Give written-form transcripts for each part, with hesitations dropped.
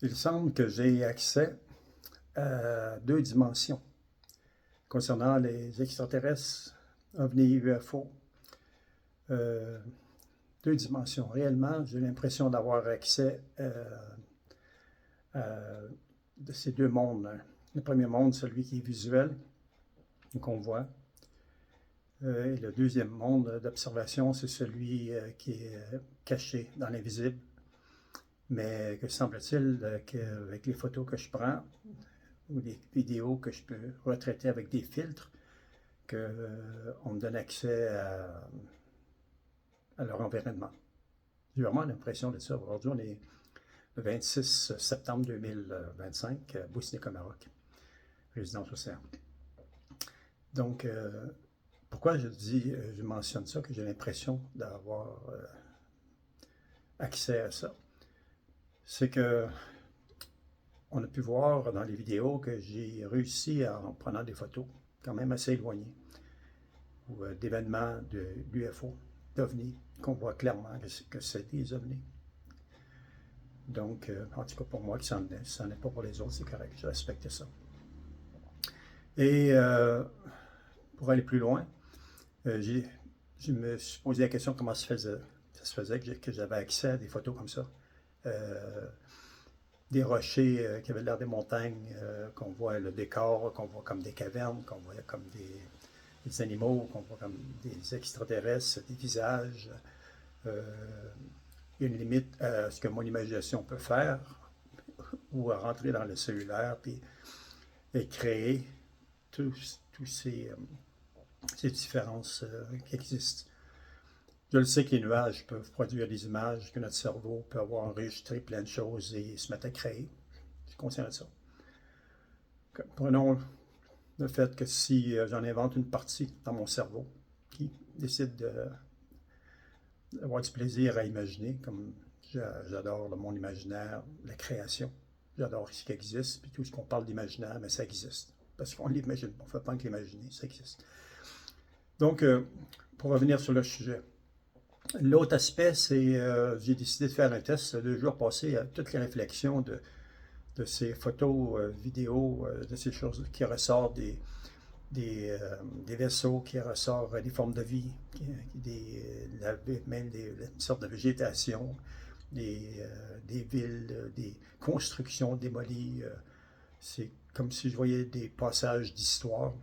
Il semble que j'ai accès à deux dimensions concernant les extraterrestres, ovnis, UFO. Euh, Deux dimensions. Réellement, j'ai l'impression d'avoir accès à de ces deux mondes. Le premier monde, celui qui est visuel, qu'on voit. Et le deuxième monde d'observation, c'est celui qui est caché dans l'invisible. Mais que semble-t-il qu'avec les photos que je prends ou les vidéos que je peux retraiter avec des filtres, qu'on me donne accès à leur environnement. J'ai vraiment l'impression de ça. Aujourd'hui, on est le 26 septembre 2025, à Boussiné-Comaroc, résidence Océan. Donc, pourquoi je mentionne ça, que j'ai l'impression d'avoir accès à ça? C'est que on a pu voir dans les vidéos que j'ai réussi en prenant des photos quand même assez éloignées ou d'événements de l'UFO, d'OVNI, qu'on voit clairement que c'est des ovnis. Donc, en tout cas pour moi, que ça n'en est pas pour les autres, c'est correct, je respecte ça. Et pour aller plus loin, je me suis posé la question comment ça se faisait que j'avais accès à des photos comme ça. Des rochers qui avaient l'air des montagnes, qu'on voit le décor, qu'on voit comme des cavernes, qu'on voit comme des animaux, qu'on voit comme des extraterrestres, des visages. Il y a une limite à ce que mon imagination peut faire ou à rentrer dans le cellulaire et créer tous ces différences qui existent. Je le sais que les nuages peuvent produire des images, que notre cerveau peut avoir enregistré plein de choses et se mettre à créer. Je suis conscient de ça. Prenons le fait que si j'en invente une partie dans mon cerveau qui décide d'avoir du plaisir à imaginer, comme j'adore le monde imaginaire, la création, j'adore ce qui existe, puis tout ce qu'on parle d'imaginaire, mais ça existe. Parce qu'on l'imagine, on ne fait pas que l'imaginer, ça existe. Donc, pour revenir sur le sujet, l'autre aspect, c'est j'ai décidé de faire un test 2 jours passés à toutes les réflexions de ces photos, vidéos, de ces choses qui ressortent des vaisseaux, qui ressortent des formes de vie, même des sortes de végétation, des villes, des constructions démolies. C'est comme si je voyais des passages d'histoire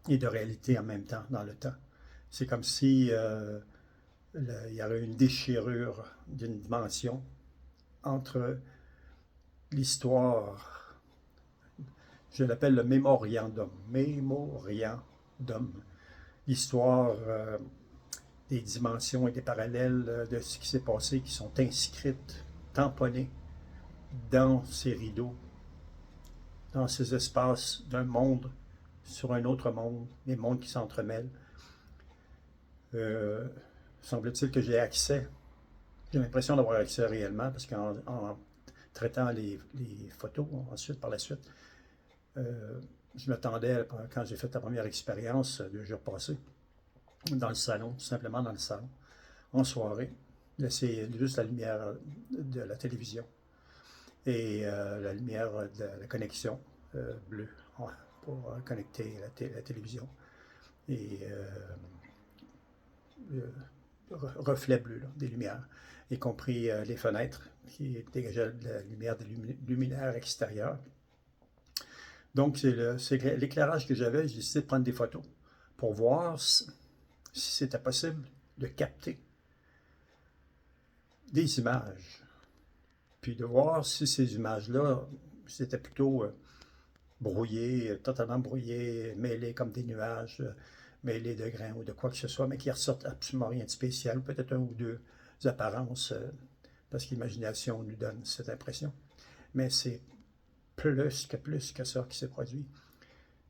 et de réalité en même temps, dans le temps. C'est comme si il y aurait une déchirure d'une dimension entre l'histoire, je l'appelle le mémoriandum, l'histoire des dimensions et des parallèles de ce qui s'est passé qui sont inscrites, tamponnées dans ces rideaux, dans ces espaces d'un monde sur un autre monde, des mondes qui s'entremêlent. Semble-t-il que j'ai accès, j'ai l'impression d'avoir accès réellement, parce qu'en traitant les photos ensuite, par la suite, je m'attendais, quand j'ai fait la première expérience 2 jours passés, dans le salon, tout simplement dans le salon, en soirée, laisser juste la lumière de la télévision et la lumière de la connexion bleue pour connecter la télévision et reflets bleus là, des lumières, y compris les fenêtres qui dégageaient la lumière des luminaires extérieurs. Donc, c'est l'éclairage que j'avais. J'ai décidé de prendre des photos pour voir si c'était possible de capter des images. Puis de voir si ces images-là, c'était plutôt brouillé, totalement brouillé, mêlé comme des nuages, mêlé de grains ou de quoi que ce soit, mais qui ressortent absolument rien de spécial, peut-être un ou deux apparences, parce que l'imagination nous donne cette impression. Mais c'est plus que ça qui s'est produit.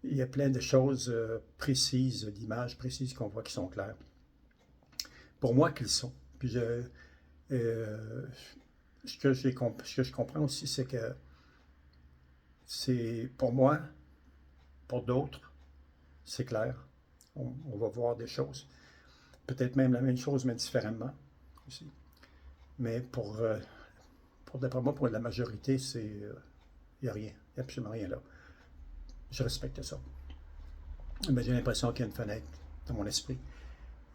Il y a plein de choses précises, d'images précises qu'on voit qui sont claires. Pour moi, qu'ils sont. Puis ce que je comprends aussi, c'est que c'est pour moi, pour d'autres, c'est clair. On va voir des choses. Peut-être même la même chose, mais différemment aussi. Mais pour d'après moi, pour la majorité, il n'y a rien, il n'y a absolument rien là. Je respecte ça. Mais j'ai l'impression qu'il y a une fenêtre dans mon esprit.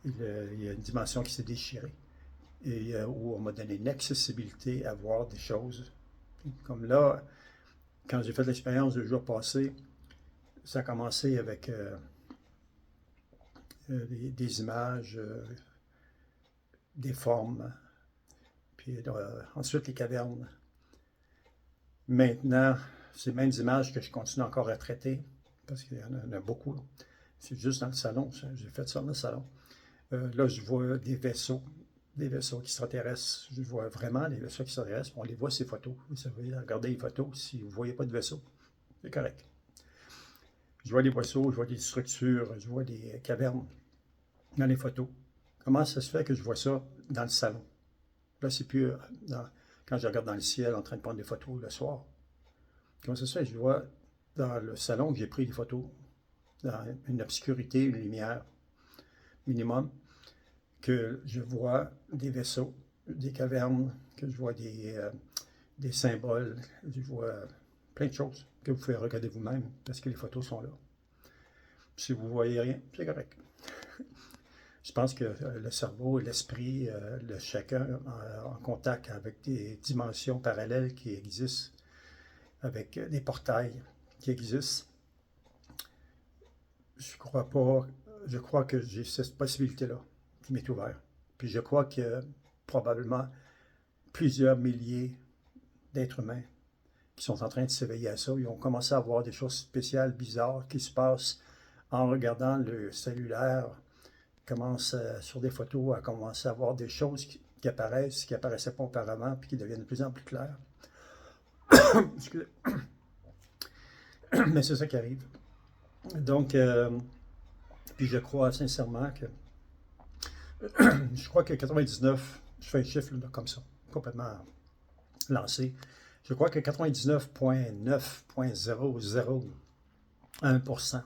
Il y a une dimension qui s'est déchirée. Et où on m'a donné une accessibilité à voir des choses. Comme là, quand j'ai fait l'expérience le jour passé, ça a commencé avec des images, des formes, puis ensuite les cavernes. Maintenant, ces mêmes images que je continue encore à traiter, parce qu'il y en a beaucoup. C'est juste dans le salon, j'ai fait ça dans le salon. Là, je vois des vaisseaux extraterrestres. Je vois vraiment les vaisseaux extraterrestres. On les voit, ces photos. Vous savez, regardez les photos. Si vous ne voyez pas de vaisseau, c'est correct. Je vois des vaisseaux, je vois des structures, je vois des cavernes dans les photos. Comment ça se fait que je vois ça dans le salon? Là, c'est plus quand je regarde dans le ciel en train de prendre des photos le soir. Comment ça se fait que je vois dans le salon que j'ai pris des photos dans une obscurité, une lumière minimum, que je vois des vaisseaux, des cavernes, que je vois des symboles, je vois plein de choses que vous pouvez regarder vous-même parce que les photos sont là. Si vous ne voyez rien, c'est correct. Je pense que le cerveau et l'esprit de chacun en contact avec des dimensions parallèles qui existent, avec des portails qui existent. Je crois que j'ai cette possibilité-là qui m'est ouverte. Puis je crois qu'il y a probablement plusieurs milliers d'êtres humains qui sont en train de s'éveiller à ça. Ils ont commencé à voir des choses spéciales, bizarres, qui se passent en regardant le cellulaire, commencent sur des photos à commencer à voir des choses qui apparaissent, qui n'apparaissaient pas auparavant, puis qui deviennent de plus en plus claires. Mais c'est ça qui arrive. Donc, puis je crois sincèrement que je crois que 99, je fais un chiffre là, comme ça, complètement lancé. Je crois que 99,9,001%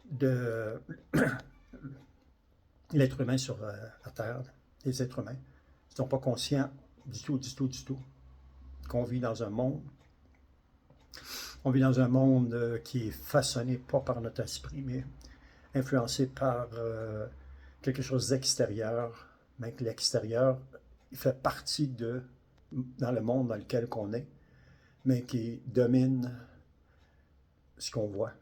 de l'être humain sur la Terre, les êtres humains, ne sont pas conscients du tout, qu'on vit dans un monde. On vit dans un monde qui est façonné pas par notre esprit, mais influencé par quelque chose d'extérieur, mais que l'extérieur il fait partie dans le monde dans lequel on est, mais qui domine ce qu'on voit.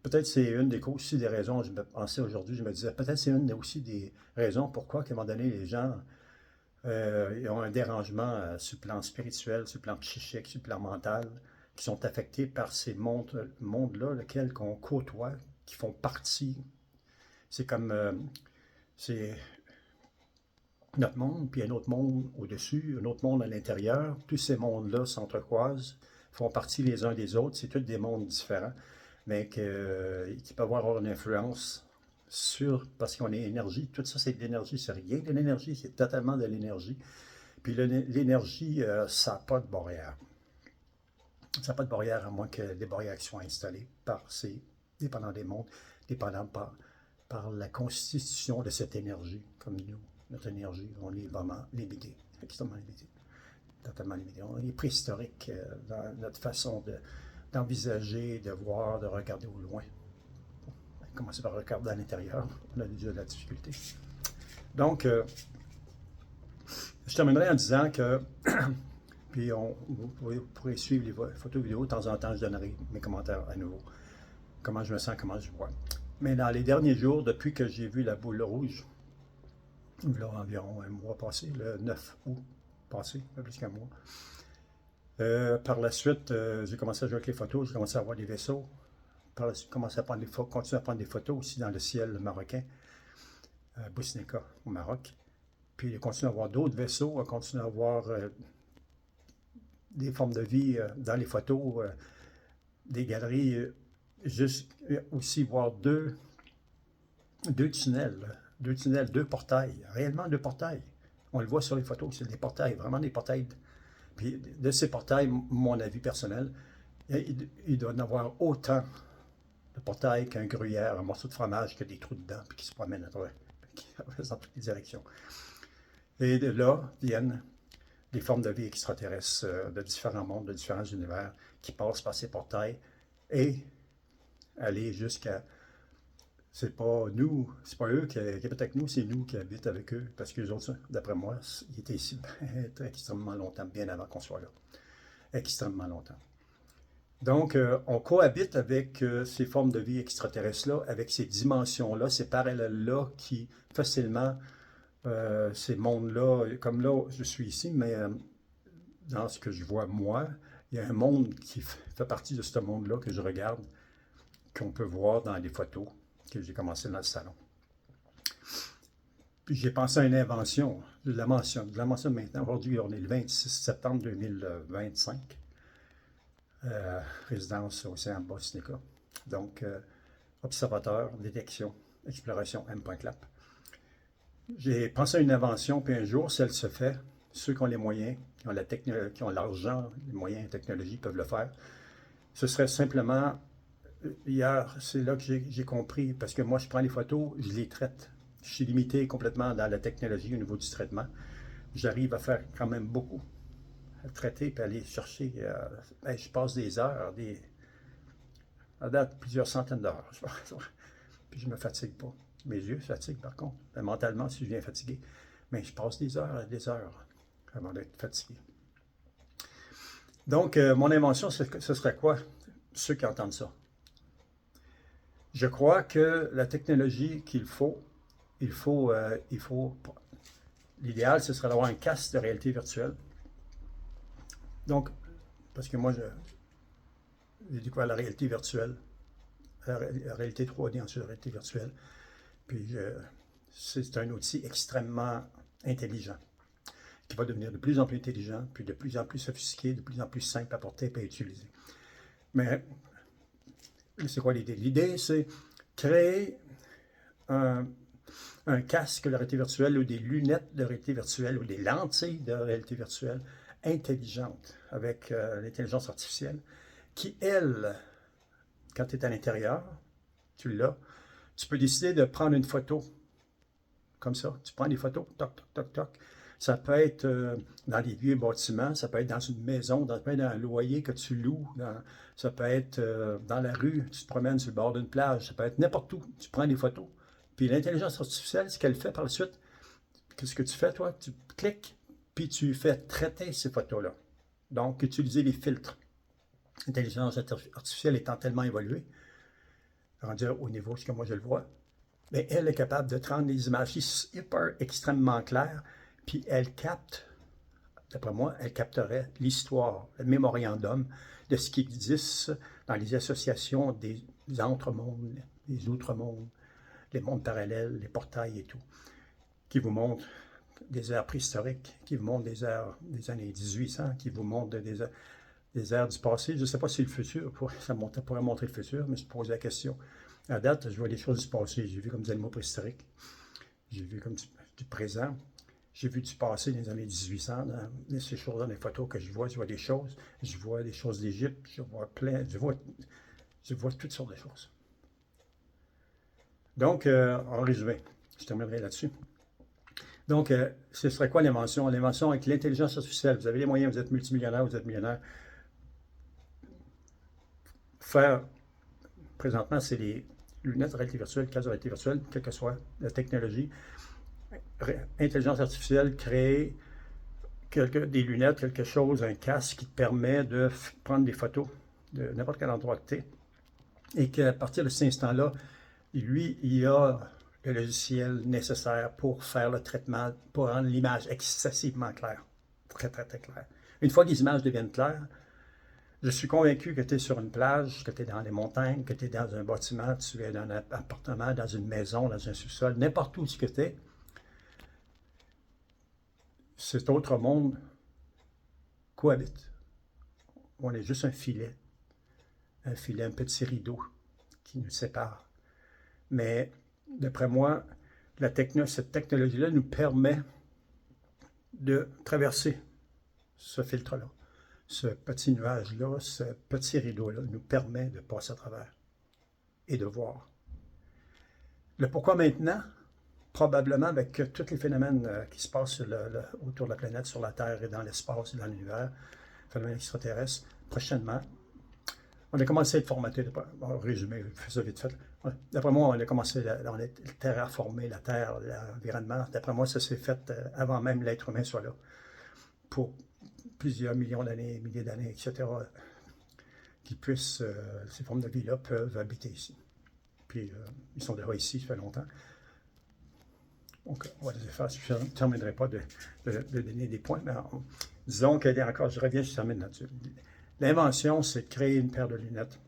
Peut-être c'est une aussi des raisons, je me pensais aujourd'hui, je me disais, peut-être c'est une aussi des raisons pourquoi, à un moment donné, les gens ils ont un dérangement sur le plan spirituel, sur le plan psychique, sur le plan mental, qui sont affectés par ces mondes-là, lesquels qu'on côtoie, qui font partie. C'est comme, c'est notre monde, puis un autre monde au-dessus, un autre monde à l'intérieur. Tous ces mondes-là s'entrecroisent, font partie les uns des autres. C'est tous des mondes différents, mais qui peuvent avoir une influence parce qu'on est énergie. Tout ça, c'est de l'énergie. C'est rien de l'énergie, c'est totalement de l'énergie. Puis l'énergie, ça n'a pas de barrière. Ça n'a pas de barrière à moins que des barrières soient installées dépendant des mondes, dépendant par la constitution de cette énergie, comme nous. Notre énergie, on est vraiment limité, extrêmement limité, totalement limité. On est préhistorique dans notre façon d'envisager, de voir, de regarder au loin. Commencer par regarder à l'intérieur, on a déjà de la difficulté. Donc, je terminerai en disant que, puis vous pourrez suivre les photos vidéos, de temps en temps, je donnerai mes commentaires à nouveau, comment je me sens, comment je vois. Mais dans les derniers jours, depuis que j'ai vu la boule rouge, là, environ un mois passé, le 9 août passé, pas plus qu'un mois. Par la suite, j'ai commencé à jouer avec les photos, j'ai commencé à voir des vaisseaux. Par la suite, j'ai commencé à continuer à prendre des photos aussi dans le ciel marocain, à Boussneka, au Maroc. Puis, j'ai continué à voir d'autres vaisseaux, à continuer à voir des formes de vie dans les photos, des galeries, juste aussi voir deux tunnels. Deux portails, réellement deux portails. On le voit sur les photos, c'est des portails, vraiment des portails. Puis de ces portails, mon avis personnel, il doit y en avoir autant de portails qu'un gruyère, un morceau de fromage qui a des trous dedans, puis qui se promène dans toutes les directions. Et de là viennent des formes de vie extraterrestres de différents mondes, de différents univers qui passent par ces portails et aller jusqu'à... C'est pas nous, c'est pas eux qui habitent avec nous, c'est nous qui habitent avec eux. Parce que les autres, d'après moi, ils étaient ici extrêmement longtemps, bien avant qu'on soit là. Extrêmement longtemps. Donc, on cohabite avec ces formes de vie extraterrestres-là, avec ces dimensions-là, ces parallèles-là qui facilement, ces mondes-là, comme là, je suis ici, mais dans ce que je vois moi, il y a un monde qui fait partie de ce monde-là que je regarde, qu'on peut voir dans les photos que j'ai commencé dans le salon. Puis j'ai pensé à une invention, je la mentionne maintenant. Aujourd'hui, on est le 26 septembre 2025. Résidence Océan Bosnica. Donc, observateur, détection, exploration M.Clap. J'ai pensé à une invention, puis un jour, si elle se fait, ceux qui ont les moyens, qui ont l'argent, les moyens et technologies peuvent le faire. Ce serait simplement, hier, c'est là que j'ai compris, parce que moi, je prends les photos, je les traite. Je suis limité complètement dans la technologie au niveau du traitement. J'arrive à faire quand même beaucoup. À traiter puis aller chercher. Je passe des heures, à date, plusieurs centaines d'heures. Puis je ne me fatigue pas. Mes yeux se fatiguent par contre. Mais mentalement, si je viens fatigué. Mais je passe des heures avant d'être fatigué. Donc, mon invention, ce serait quoi? Ceux qui entendent ça. Je crois que la technologie l'idéal, ce serait d'avoir un casque de réalité virtuelle. Donc, parce que moi, j'ai découvert la réalité virtuelle, la réalité 3D en réalité virtuelle. Puis, c'est un outil extrêmement intelligent, qui va devenir de plus en plus intelligent, puis de plus en plus sophistiqué, de plus en plus simple à porter et à utiliser. Mais, c'est quoi l'idée? L'idée, c'est créer un casque de réalité virtuelle ou des lunettes de réalité virtuelle ou des lentilles de réalité virtuelle intelligentes avec l'intelligence artificielle qui, elle, quand tu es à l'intérieur, tu l'as, tu peux décider de prendre une photo comme ça. Tu prends des photos, toc, toc, toc, toc. Ça peut être dans des vieux bâtiments, ça peut être dans une maison, ça peut être dans un loyer que tu loues, ça peut être dans la rue, tu te promènes sur le bord d'une plage, ça peut être n'importe où, tu prends des photos. Puis l'intelligence artificielle, ce qu'elle fait par la suite, qu'est-ce que tu fais toi? Tu cliques, puis tu fais traiter ces photos-là. Donc, utiliser les filtres. L'intelligence artificielle étant tellement évoluée, rendu au niveau ce que moi je le vois, mais elle est capable de prendre des images hyper extrêmement claires, puis elle capte, d'après moi, elle capterait l'histoire, le mémoriandum de ce qui existe dans les associations des entre-mondes, des outre-mondes, les mondes parallèles, les portails et tout, qui vous montrent des ères préhistoriques, qui vous montrent des ères des années 1800, qui vous montrent des ères du passé. Je ne sais pas si le futur, ça pourrait montrer le futur, mais je pose la question. À date, je vois des choses du passé. J'ai vu comme des animaux préhistoriques. J'ai vu comme du présent. J'ai vu du passé dans les années 1800. Dans ces choses dans les photos que je vois des choses. Je vois des choses d'Égypte. Je vois toutes sortes de choses. Donc, en résumé, je terminerai là-dessus. Donc, ce serait quoi l'invention? L'invention avec l'intelligence artificielle. Vous avez les moyens, vous êtes multimillionnaire, vous êtes millionnaire. Présentement, c'est les lunettes de réalité virtuelle, casque de réalité virtuelle, quelle que soit la technologie. Intelligence artificielle, créer des lunettes, quelque chose, un casque qui te permet de prendre des photos de n'importe quel endroit que tu es. Et qu'à partir de cet instant-là, lui, il a le logiciel nécessaire pour faire le traitement, pour rendre l'image excessivement claire. Très, très, très claire. Une fois que les images deviennent claires, je suis convaincu que tu es sur une plage, que tu es dans les montagnes, que tu es dans un bâtiment, tu es dans un appartement, dans une maison, dans un sous-sol, n'importe où tu es. Cet autre monde cohabite. On est juste un filet, un petit rideau qui nous sépare. Mais d'après moi, cette technologie-là nous permet de traverser ce filtre-là. Ce petit nuage-là, ce petit rideau-là nous permet de passer à travers et de voir. Le pourquoi maintenant? probablement avec tous les phénomènes qui se passent autour de la planète, sur la Terre et dans l'espace et dans l'univers, phénomènes extraterrestres, prochainement, on a commencé à être formaté, en résumé, je fais ça vite fait. D'après moi, on a commencé à terraformer la Terre, l'environnement. D'après moi, ça s'est fait avant même l'être humain soit là, pour plusieurs millions d'années, milliers d'années, etc., qui puissent, ces formes de vie-là peuvent habiter ici. Puis, ils sont déjà ici, ça fait longtemps. Donc, on va les faire. Je ne terminerai pas de donner des points, mais disons qu'il y a encore, je reviens, je termine là-dessus. L'invention, c'est de créer une paire de lunettes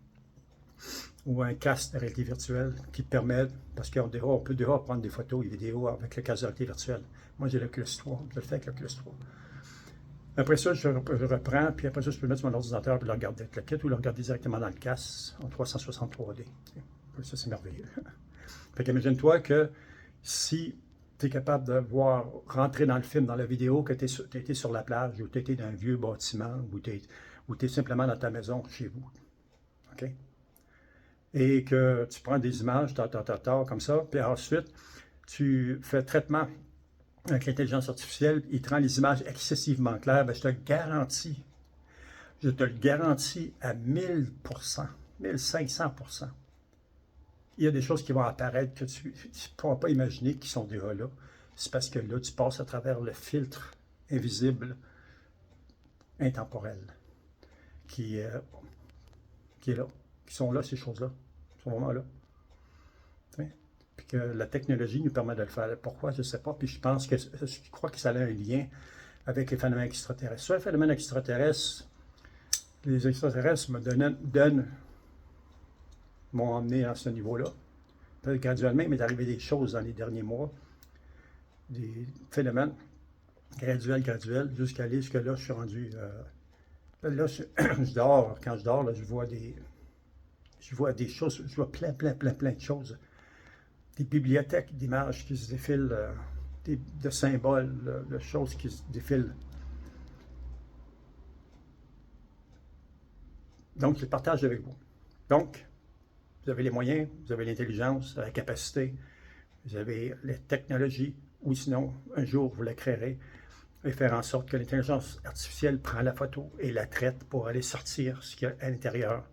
ou un casque de réalité virtuelle qui te permet, parce qu'on peut déjà prendre des photos et vidéos avec le casque de réalité virtuelle. Moi, j'ai l'Oculus 3, je le fais avec l'Oculus 3. Après ça, je reprends, puis après ça, je peux mettre sur mon ordinateur et le regarder avec le kit ou le regarder directement dans le casque en 363D. Ça, c'est merveilleux. Fait qu'imagine-toi que si tu es capable de voir rentrer dans le film, dans la vidéo, que tu étais sur la plage ou tu étais dans un vieux bâtiment ou tu es simplement dans ta maison, chez vous. OK? Et que tu prends des images, comme ça, puis ensuite, tu fais traitement avec l'intelligence artificielle, il te rend les images excessivement claires, bien, je te le garantis à 1000%, 1500%. Il y a des choses qui vont apparaître que tu ne pourras pas imaginer qui sont déjà là. C'est parce que là, tu passes à travers le filtre invisible, intemporel, qui est là, qui sont là, ces choses-là, sont vraiment là. Puis que la technologie nous permet de le faire. Pourquoi, je ne sais pas. Puis je crois que ça a un lien avec les phénomènes extraterrestres. Sur les phénomènes extraterrestres, les extraterrestres m'ont emmené à ce niveau-là. Graduellement, il m'est arrivé des choses dans les derniers mois, des phénomènes graduels, jusqu'à là, je suis rendu. Là, je dors. Quand je dors, là, je vois des choses, je vois plein de choses. Des bibliothèques d'images qui se défilent, de symboles, de choses qui se défilent. Donc, je le partage avec vous. Donc, vous avez les moyens, vous avez l'intelligence, la capacité, vous avez les technologies, ou sinon, un jour, vous la créerez et faire en sorte que l'intelligence artificielle prend la photo et la traite pour aller sortir ce qu'il y a à l'intérieur,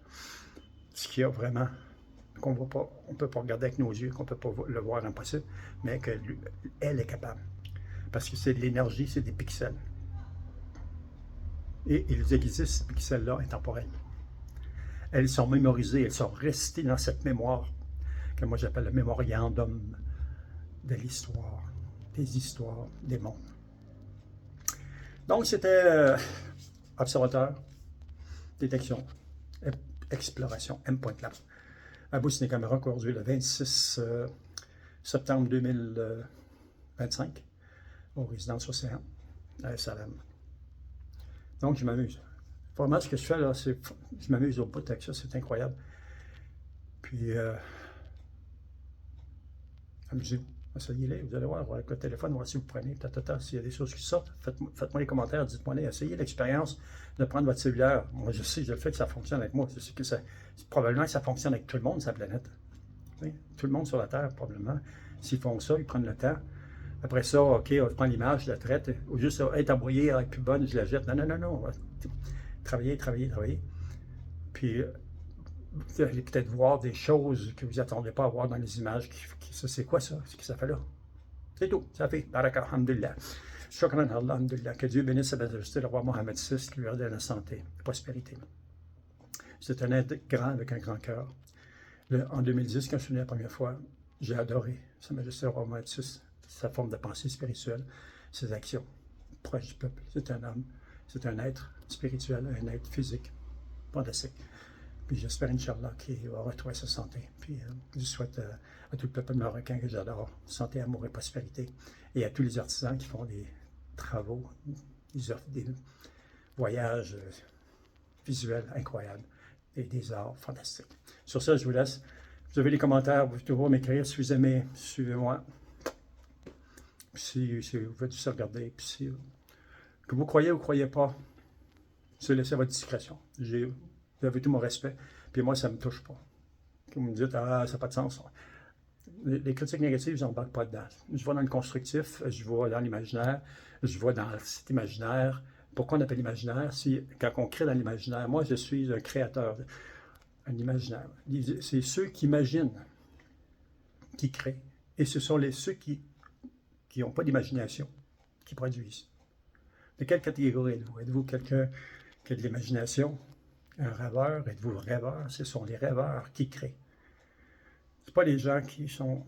ce qu'il y a vraiment, qu'on ne peut pas regarder avec nos yeux, qu'on ne peut pas le voir impossible, mais qu'elle est capable. Parce que c'est de l'énergie, c'est des pixels. Et ils existent, ces pixels-là, intemporels. Elles sont mémorisées, elles sont restées dans cette mémoire que moi j'appelle le mémoriandum de l'histoire, des histoires, des mondes. Donc c'était observateur, détection, exploration, M.Lab. À Bosnie-Caméra, aujourd'hui le 26 septembre 2025, aux résidences Océan, à Salem. Donc je m'amuse. Vraiment, ce que je fais là, c'est je m'amuse au bout avec ça, c'est incroyable. Puis, amusez-vous, essayez-les, vous allez voir avec le téléphone, voir si vous prenez, s'il y a des choses qui sortent, faites-moi les commentaires, dites-moi, essayez l'expérience de prendre votre cellulaire. Moi, je sais, je le fais que ça fonctionne avec moi, probablement que ça fonctionne avec tout le monde, sa planète. Oui, tout le monde sur la Terre, probablement. S'ils font ça, ils prennent le temps. Après ça, OK, je prends l'image, je la traite, ou juste être embrouillée, elle est plus bonne, je la jette. Non. Travailler. Puis, vous allez peut-être voir des choses que vous n'attendez pas à voir dans les images. Ça, c'est quoi ça? C'est que ça fait là? C'est tout. Ça fait. Baraka, alhamdulillah. Shukran, alhamdulillah. Que Dieu bénisse sa majesté, le roi Mohammed VI, qui lui redonne la santé, la prospérité. C'est un être grand avec un grand cœur. En 2010, quand je suis venu la première fois, j'ai adoré sa majesté, le roi Mohammed VI, sa forme de pensée spirituelle, ses actions, proche du peuple. C'est un homme. C'est un être spirituel, un être physique, fantastique. Puis j'espère, Inch'Allah, qu'il va retrouver sa santé. Puis je souhaite à tout le peuple marocain que j'adore, santé, amour et prospérité. Et à tous les artisans qui font des travaux, des voyages visuels incroyables et des arts fantastiques. Sur ça, je vous laisse. Vous avez les commentaires, vous pouvez toujours m'écrire si vous aimez, suivez-moi. Si vous faites juste regarder, puis que vous croyez ou ne croyez pas, c'est laisser à votre discrétion. Vous avez tout mon respect. Puis moi, ça ne me touche pas. Que vous me dites, ah, ça n'a pas de sens. Les critiques négatives, je n'embarque pas dedans. Je vais dans le constructif, je vais dans l'imaginaire, je vais dans cet imaginaire. Pourquoi on appelle l'imaginaire? Quand on crée dans l'imaginaire, moi je suis un créateur, un imaginaire. C'est ceux qui imaginent, qui créent. Et ce sont ceux qui n'ont pas d'imagination, qui produisent. De quelle catégorie êtes-vous? Êtes-vous quelqu'un qui a de l'imagination? Un rêveur? Êtes-vous rêveur? Ce sont les rêveurs qui créent. Ce pas les gens qui sont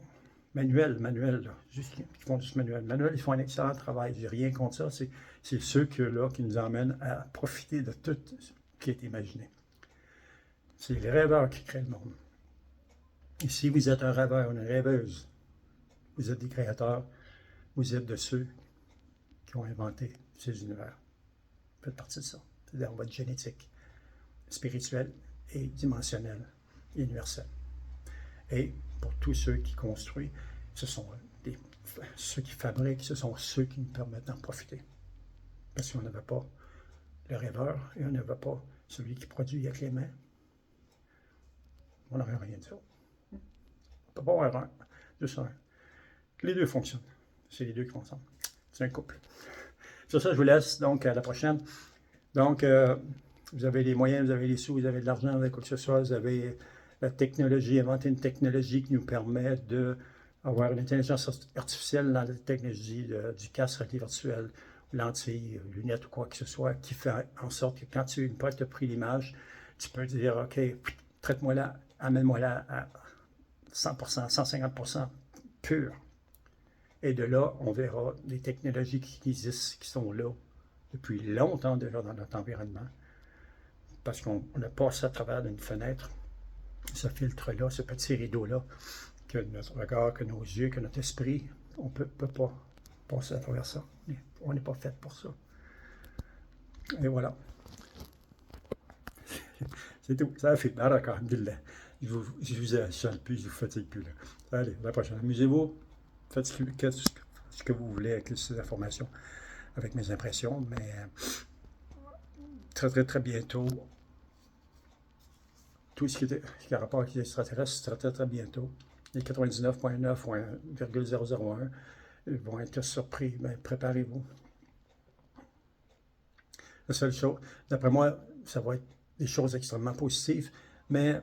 manuels, là, juste qui font du manuel. Manuel, ils font un excellent travail. J'ai rien contre ça. C'est ceux qui nous emmènent à profiter de tout ce qui est imaginé. C'est les rêveurs qui créent le monde. Et si vous êtes un rêveur, une rêveuse, vous êtes des créateurs, vous êtes de ceux qui ont inventé ces univers. Vous faites partie de ça. C'est dans votre génétique spirituelle et dimensionnelle, universelle. Et pour tous ceux qui construisent, ce sont ceux qui fabriquent, ce sont ceux qui nous permettent d'en profiter. Parce qu'on n'avait pas le rêveur et on n'avait pas celui qui produit avec les mains. On n'aurait rien de ça. On ne peut pas avoir un, juste un. Les deux fonctionnent. C'est les deux qui font ensemble. C'est un couple. Sur ça, je vous laisse. Donc, à la prochaine. Donc, vous avez les moyens, vous avez les sous, vous avez de l'argent, vous avez quoi que ce soit, vous avez la technologie, inventer une technologie qui nous permet d'avoir une intelligence artificielle dans la technologie du casque réalité virtuelle, lentilles, lunettes ou quoi que ce soit, qui fait en sorte que quand tu as pris l'image, tu peux dire, OK, traite-moi là, amène-moi là à 100%, 150% pur. Et de là, on verra des technologies qui existent, qui sont là depuis longtemps déjà dans notre environnement, parce qu'on a passé à travers d'une fenêtre, ce filtre-là, ce petit rideau-là, que notre regard, que nos yeux, que notre esprit, on ne peut pas passer à travers ça. On n'est pas fait pour ça. Et voilà. C'est tout. Ça a fait. D'accord. Je vous achète plus, je vous fatigue plus. Là. Allez, à la prochaine. Amusez-vous. Faites ce que vous voulez avec ces informations, avec mes impressions, mais très, très, très bientôt, tout ce qui a rapport avec les extraterrestres, très, très, très bientôt. Les 99.9 ou 1,001 vont être surpris. Ben, préparez-vous. La seule chose, d'après moi, ça va être des choses extrêmement positives, mais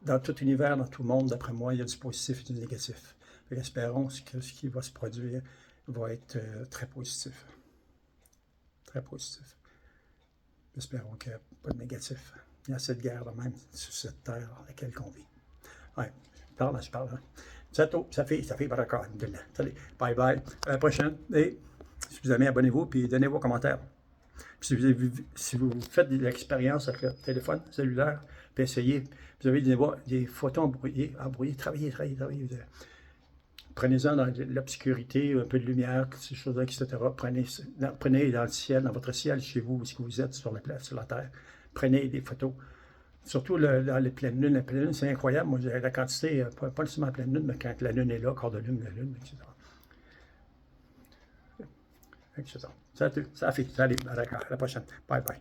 dans tout univers, dans tout le monde, d'après moi, il y a du positif et du négatif. Espérons que ce qui va se produire va être très positif. Très positif. Espérons qu'il n'y a pas de négatif. Il y a cette guerre même sur cette terre à laquelle on vit. Ouais, je parle. Hein. Ça fait baraka. Salut, bye bye. À la prochaine. Et si vous aimez, abonnez-vous et donnez vos commentaires. Puis si vous faites de l'expérience avec le téléphone cellulaire, puis essayez, vous avez des photos embrouillées, travaillez. Prenez-en dans l'obscurité, un peu de lumière, ces choses-là, etc. Prenez dans le ciel, dans votre ciel, chez vous, où vous êtes sur la Terre. Prenez des photos. Surtout dans les pleines lunes. La pleine lune, c'est incroyable. Moi, j'ai la quantité, pas seulement la pleine lune, mais quand la lune est là, quart de lune, la lune, etc. Ça a fait. Allez, d'accord. À la prochaine. Bye bye.